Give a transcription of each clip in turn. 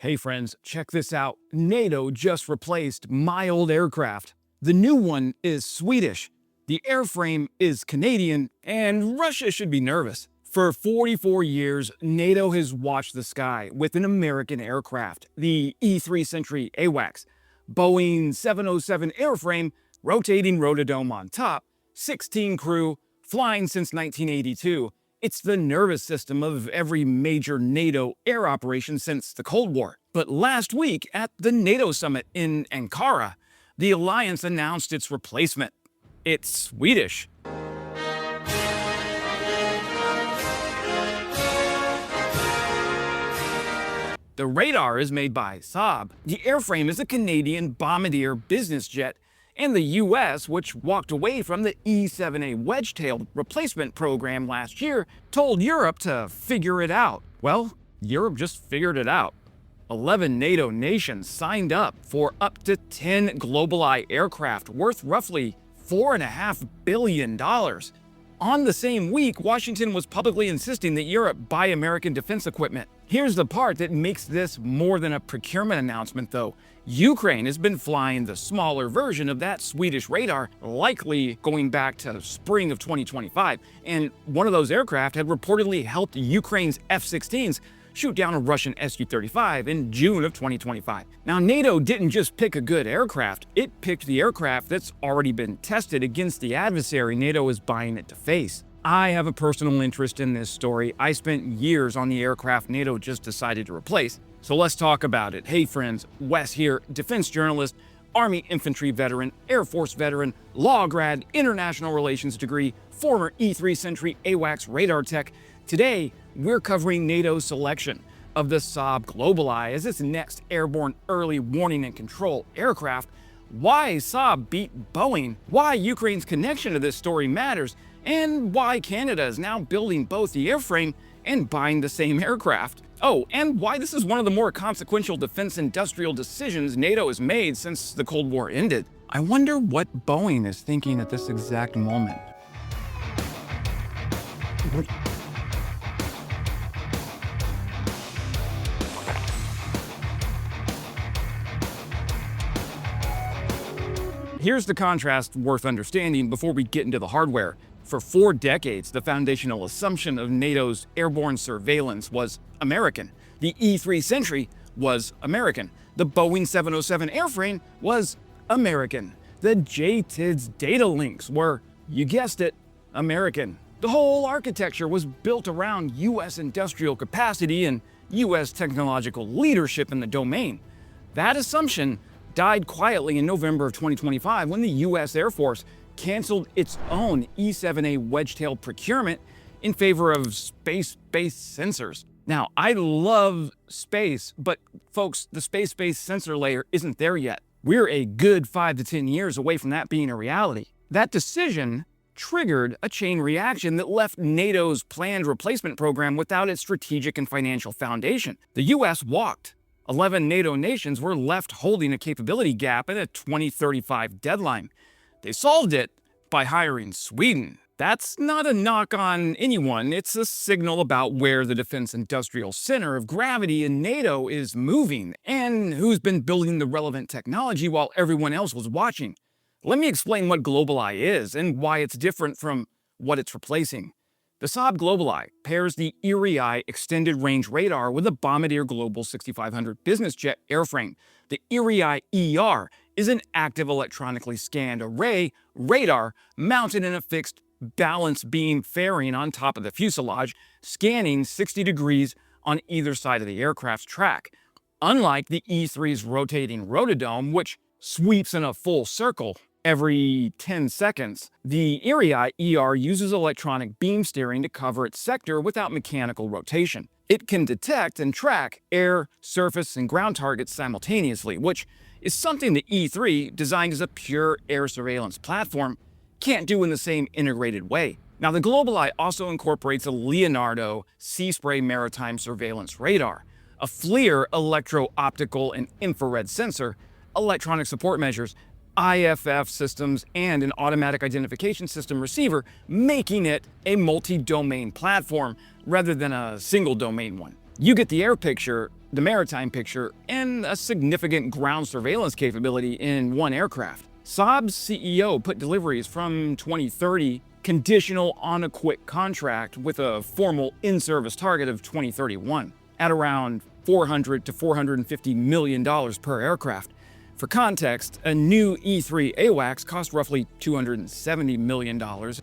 Hey friends, check this out. NATO just replaced my old aircraft. The new one is Swedish, the airframe is Canadian, and Russia should be nervous. For 44 years, NATO has watched the sky with an American aircraft, the E-3 Sentry AWACS, Boeing 707 airframe, rotating rotodome on top, 16 crew, flying since 1982. It's the nervous system of every major NATO air operation since the Cold War. But last week at the NATO summit in Ankara, the alliance announced its replacement. It's Swedish. The radar is made by Saab. The airframe is a Canadian Bombardier business jet, and the US, which walked away from the E-7A Wedgetail replacement program last year, told Europe to figure it out. Well, Europe just figured it out. 11 NATO nations signed up for up to 10 GlobalEye aircraft worth roughly $4.5 billion. On the same week, Washington was publicly insisting that Europe buy American defense equipment. Here's the part that makes this more than a procurement announcement, though. Ukraine has been flying the smaller version of that Swedish radar, likely going back to spring of 2025, and one of those aircraft had reportedly helped Ukraine's F-16s shoot down a Russian Su-35 in June of 2025. Now, NATO didn't just pick a good aircraft, it picked the aircraft that's already been tested against the adversary NATO is buying it to face. I have a personal interest in this story. I spent years on the aircraft NATO just decided to replace, so let's talk about it. Hey friends, Wes here, defense journalist, Army infantry veteran, Air Force veteran, law grad, international relations degree, former E-3 Sentry AWACS radar tech. Today, we're covering NATO's selection of the Saab GlobalEye as its next airborne early warning and control aircraft, why Saab beat Boeing, why Ukraine's connection to this story matters, and why Canada is now building both the airframe and buying the same aircraft. Oh, and why this is one of the more consequential defense industrial decisions NATO has made since the Cold War ended. I wonder what Boeing is thinking at this exact moment. Here's the contrast worth understanding before we get into the hardware. For 4 decades, the foundational assumption of NATO's airborne surveillance was American. The E-3 Sentry was American. The Boeing 707 airframe was American. The JTIDS data links were, you guessed it, American. The whole architecture was built around US industrial capacity and US technological leadership in the domain. That assumption died quietly in November of 2025 when the US Air Force canceled its own E-7A Wedgetail procurement in favor of space-based sensors. Now, I love space, but folks, the space-based sensor layer isn't there yet. We're a good 5 to 10 years away from that being a reality. That decision triggered a chain reaction that left NATO's planned replacement program without its strategic and financial foundation. The US walked. 11 NATO nations were left holding a capability gap and a 2035 deadline. They solved it by hiring Sweden. That's not a knock on anyone, it's a signal about where the defense industrial center of gravity in NATO is moving and who's been building the relevant technology while everyone else was watching. Let me explain what GlobalEye is and why it's different from what it's replacing. The Saab GlobalEye pairs the Erie-Eye extended range radar with a Bombardier Global 6500 business jet airframe. The Erie-Eye ER is an active electronically scanned array radar mounted in a fixed balance beam fairing on top of the fuselage, scanning 60 degrees on either side of the aircraft's track. Unlike the E-3's rotating rotodome, which sweeps in a full circle every 10 seconds, the Erie-Eye ER uses electronic beam steering to cover its sector without mechanical rotation. It can detect and track air, surface, and ground targets simultaneously, which is something the E-3, designed as a pure air surveillance platform, can't do in the same integrated way. Now, the GlobalEye also incorporates a Leonardo Sea Spray maritime surveillance radar, a FLIR electro-optical and infrared sensor, electronic support measures, IFF systems, and an automatic identification system receiver, making it a multi-domain platform rather than a single domain one. You get the air picture. the maritime picture, and a significant ground surveillance capability in one aircraft. Saab's CEO put deliveries from 2030 conditional on a quick contract with a formal in-service target of 2031 at around $400 to $450 million per aircraft. For context, a new E-3 AWACS cost roughly $270 million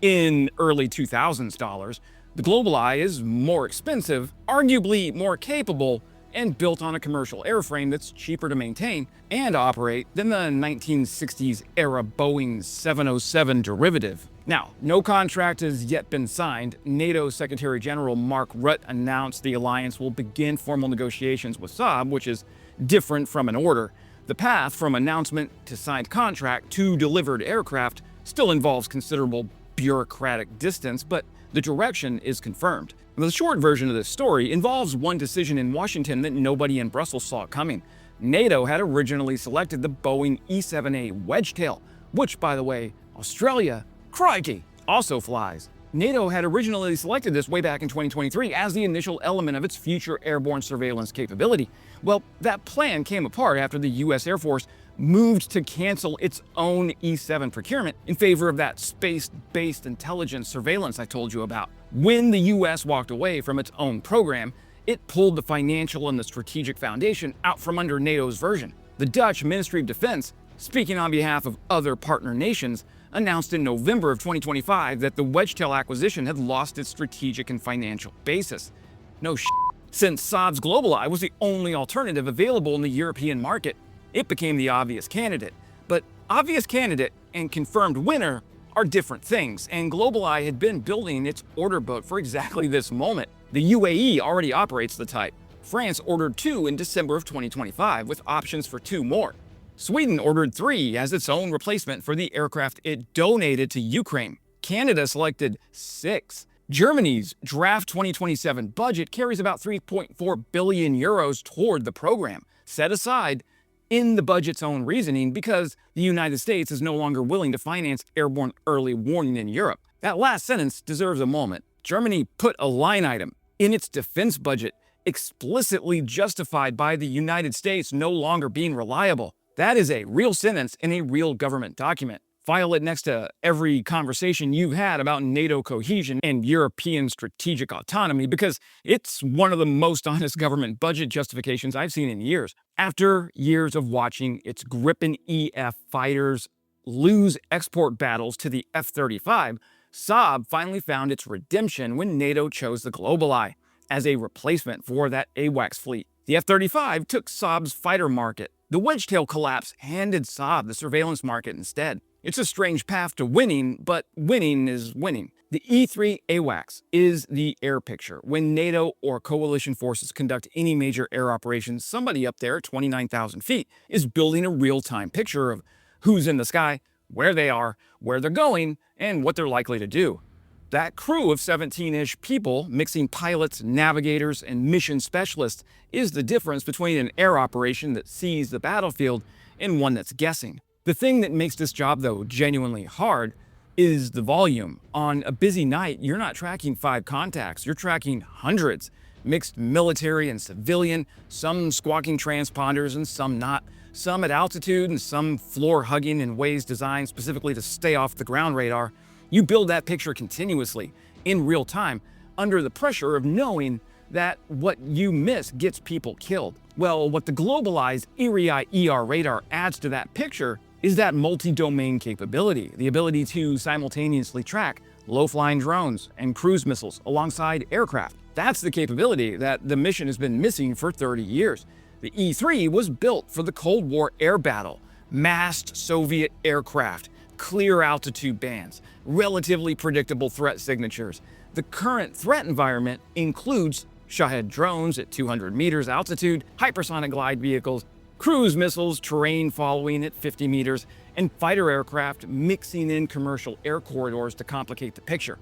in early 2000s dollars. The GlobalEye is more expensive, arguably more capable, and built on a commercial airframe that's cheaper to maintain and operate than the 1960s era Boeing 707 derivative. Now, no contract has yet been signed. NATO Secretary General Mark Rutte announced the alliance will begin formal negotiations with Saab, which is different from an order. The path from announcement to signed contract to delivered aircraft still involves considerable bureaucratic distance, but the direction is confirmed. The short version of this story involves one decision in Washington that nobody in Brussels saw coming. NATO had originally selected the Boeing E-7A Wedgetail, which, by the way, Australia, crikey, also flies. NATO had originally selected this way back in 2023 as the initial element of its future airborne surveillance capability. Well, that plan came apart after the US Air Force moved to cancel its own E-7 procurement in favor of that space-based intelligence surveillance I told you about. When the US walked away from its own program, it pulled the financial and the strategic foundation out from under NATO's version. The Dutch Ministry of Defense, speaking on behalf of other partner nations, announced in November of 2025 that the Wedgetail acquisition had lost its strategic and financial basis. No shit. Since Saab's GlobalEye was the only alternative available in the European market, it became the obvious candidate. But obvious candidate and confirmed winner are different things, and GlobalEye had been building its order book for exactly this moment. The UAE already operates the type. France ordered 2 in December of 2025, with options for 2 more. Sweden ordered 3 as its own replacement for the aircraft it donated to Ukraine. Canada selected 6. Germany's draft 2027 budget carries about 3.4 billion euros toward the program, set aside in the budget's own reasoning because the United States is no longer willing to finance airborne early warning in Europe. That last sentence deserves a moment. Germany put a line item in its defense budget explicitly justified by the United States no longer being reliable. That is a real sentence in a real government document. File it next to every conversation you've had about NATO cohesion and European strategic autonomy because it's one of the most honest government budget justifications I've seen in years. After years of watching its Gripen EF fighters lose export battles to the F-35, Saab finally found its redemption when NATO chose the GlobalEye as a replacement for that AWACS fleet. The F-35 took Saab's fighter market. The Wedgetail collapse handed Saab the surveillance market instead. It's a strange path to winning, but winning is winning. The E-3 AWACS is the air picture. When NATO or coalition forces conduct any major air operations, somebody up there at 29,000 feet is building a real-time picture of who's in the sky, where they are, where they're going, and what they're likely to do. That crew of 17-ish people, mixing pilots, navigators, and mission specialists, is the difference between an air operation that sees the battlefield and one that's guessing. The thing that makes this job, though, genuinely hard is the volume. On a busy night, you're not tracking 5 contacts, you're tracking hundreds. Mixed military and civilian, some squawking transponders and some not, some at altitude and some floor-hugging in ways designed specifically to stay off the ground radar. You build that picture continuously, in real time, under the pressure of knowing that what you miss gets people killed. Well, what the GlobalEye's ER radar adds to that picture is that multi-domain capability, the ability to simultaneously track low-flying drones and cruise missiles alongside aircraft. That's the capability that the mission has been missing for 30 years. The E-3 was built for the Cold War air battle, massed Soviet aircraft, clear altitude bands, relatively predictable threat signatures. The current threat environment includes Shahed drones at 200 meters altitude, hypersonic glide vehicles, cruise missiles, terrain following at 50 meters, and fighter aircraft mixing in commercial air corridors to complicate the picture.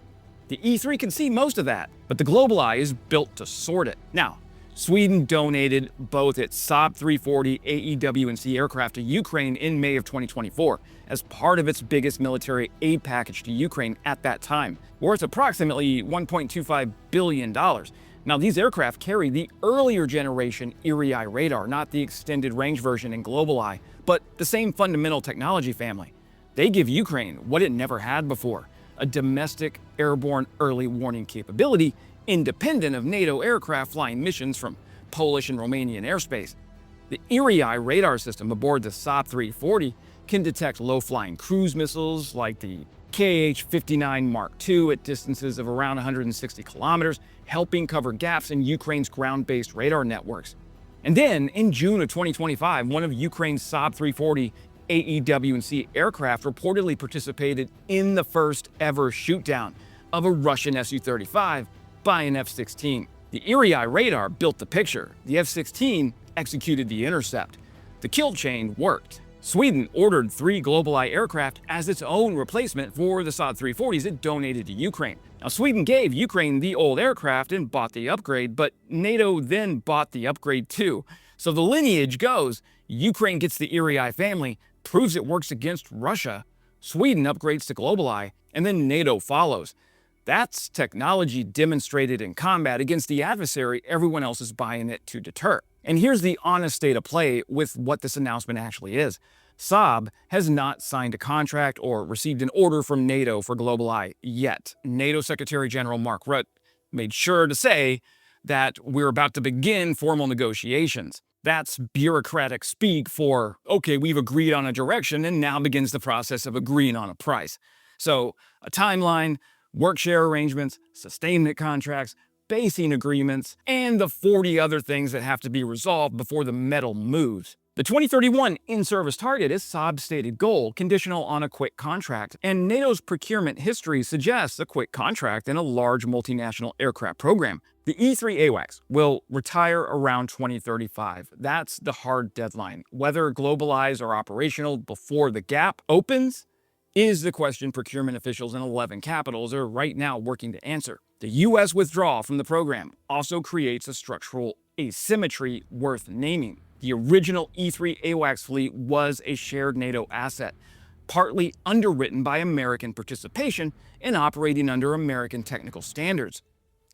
The E-3 can see most of that, but the GlobalEye is built to sort it. Now, Sweden donated both its Saab 340 AEW&C aircraft to Ukraine in May of 2024 as part of its biggest military aid package to Ukraine at that time, worth approximately $1.25 billion. Now, these aircraft carry the earlier generation E-3 radar, not the extended range version in GlobalEye, but the same fundamental technology family. They give Ukraine what it never had before, a domestic airborne early warning capability independent of NATO aircraft flying missions from Polish and Romanian airspace. The E-3 radar system aboard the Saab 340 can detect low-flying cruise missiles like the KH-59 Mark II at distances of around 160 kilometers, helping cover gaps in Ukraine's ground-based radar networks. And then, in June of 2025, one of Ukraine's Saab 340 AEW&C aircraft reportedly participated in the first ever shootdown of a Russian Su-35 by an F-16. The E-3 radar built the picture. The F-16 executed the intercept. The kill chain worked. Sweden ordered 3 GlobalEye aircraft as its own replacement for the Saab 340s it donated to Ukraine. Now, Sweden gave Ukraine the old aircraft and bought the upgrade, but NATO then bought the upgrade too. So the lineage goes: Ukraine gets the E-3 family, proves it works against Russia, Sweden upgrades to GlobalEye, and then NATO follows. That's technology demonstrated in combat against the adversary everyone else is buying it to deter. And here's the honest state of play with what this announcement actually is. Saab has not signed a contract or received an order from NATO for GlobalEye yet. NATO Secretary General Mark Rutte made sure to say that we're about to begin formal negotiations. That's bureaucratic speak for, okay, we've agreed on a direction and now begins the process of agreeing on a price. So a timeline, work share arrangements, sustainment contracts, basing agreements, and the 40 other things that have to be resolved before the metal moves. The 2031 in-service target is Saab's stated goal, conditional on a quick contract, and NATO's procurement history suggests a quick contract in a large multinational aircraft program. The E-3 AWACS will retire around 2035. That's the hard deadline. Whether GlobalEyes are operational before the gap opens is the question procurement officials in 11 capitals are right now working to answer. The U.S. withdrawal from the program also creates a structural asymmetry worth naming. The original E-3 AWACS fleet was a shared NATO asset, partly underwritten by American participation and operating under American technical standards.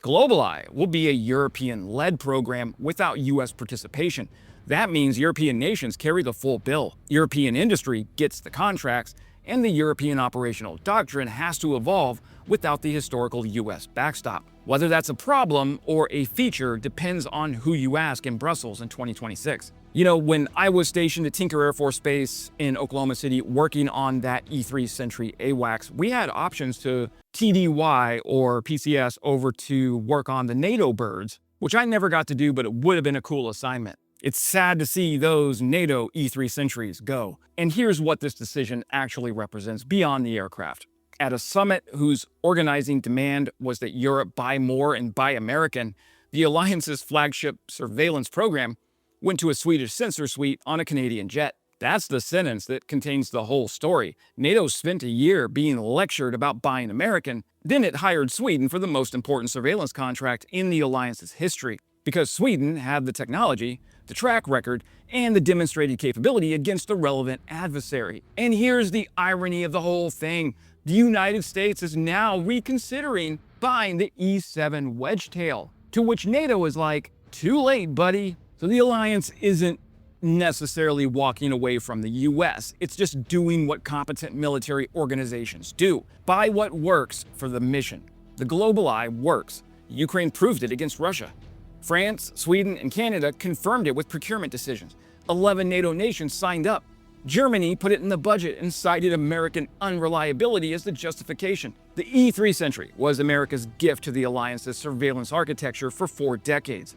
GlobalEye will be a European-led program without U.S. participation. That means European nations carry the full bill. European industry gets the contracts, and the European operational doctrine has to evolve without the historical U.S. backstop. Whether that's a problem or a feature depends on who you ask in Brussels in 2026. You know, when I was stationed at Tinker Air Force Base in Oklahoma City working on that E-3 Sentry AWACS, we had options to TDY or PCS over to work on the NATO birds, which I never got to do, but it would have been a cool assignment. It's sad to see those NATO E-3 Sentries go. And here's what this decision actually represents beyond the aircraft. At a summit whose organizing demand was that Europe buy more and buy American, the alliance's flagship surveillance program went to a Swedish sensor suite on a Canadian jet. That's the sentence that contains the whole story. NATO spent a year being lectured about buying American, then it hired Sweden for the most important surveillance contract in the alliance's history, because Sweden had the technology, the track record, and the demonstrated capability against the relevant adversary. And here's the irony of the whole thing. The United States is now reconsidering buying the E-7A Wedgetail, to which NATO is like, too late, buddy. So the alliance isn't necessarily walking away from the US. It's just doing what competent military organizations do. Buy what works for the mission. The GlobalEye works. Ukraine proved it against Russia. France, Sweden, and Canada confirmed it with procurement decisions. 11 NATO nations signed up. Germany put it in the budget and cited American unreliability as the justification. The E-3 Sentry was America's gift to the alliance's surveillance architecture for 4 decades.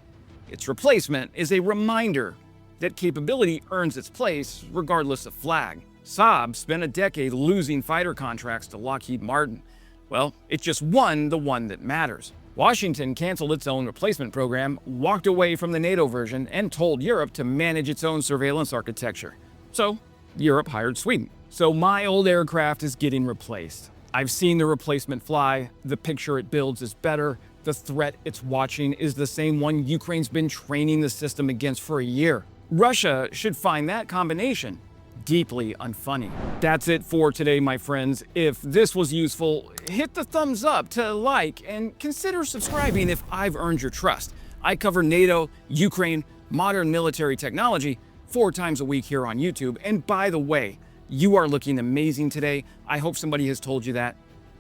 Its replacement is a reminder that capability earns its place regardless of flag. Saab spent a decade losing fighter contracts to Lockheed Martin. Well, it just won the one that matters. Washington canceled its own replacement program, walked away from the NATO version, and told Europe to manage its own surveillance architecture. So, Europe hired Sweden. So my old aircraft is getting replaced. I've seen the replacement fly. The picture it builds is better. The threat it's watching is the same one Ukraine's been training the system against for a year. Russia should find that combination deeply unfunny. That's it for today, my friends. If this was useful, hit the thumbs up to like and consider subscribing if I've earned your trust. I cover NATO, Ukraine, modern military technology 4 times a week here on YouTube. And by the way, you are looking amazing today. I hope somebody has told you that.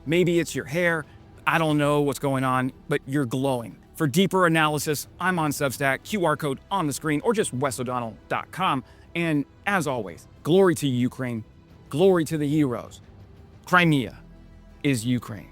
Maybe it's your hair. I don't know what's going on, but you're glowing. For deeper analysis, I'm on Substack, QR code on the screen, or just wesodonnell.com. And as always, glory to Ukraine, glory to the heroes. Crimea is Ukraine.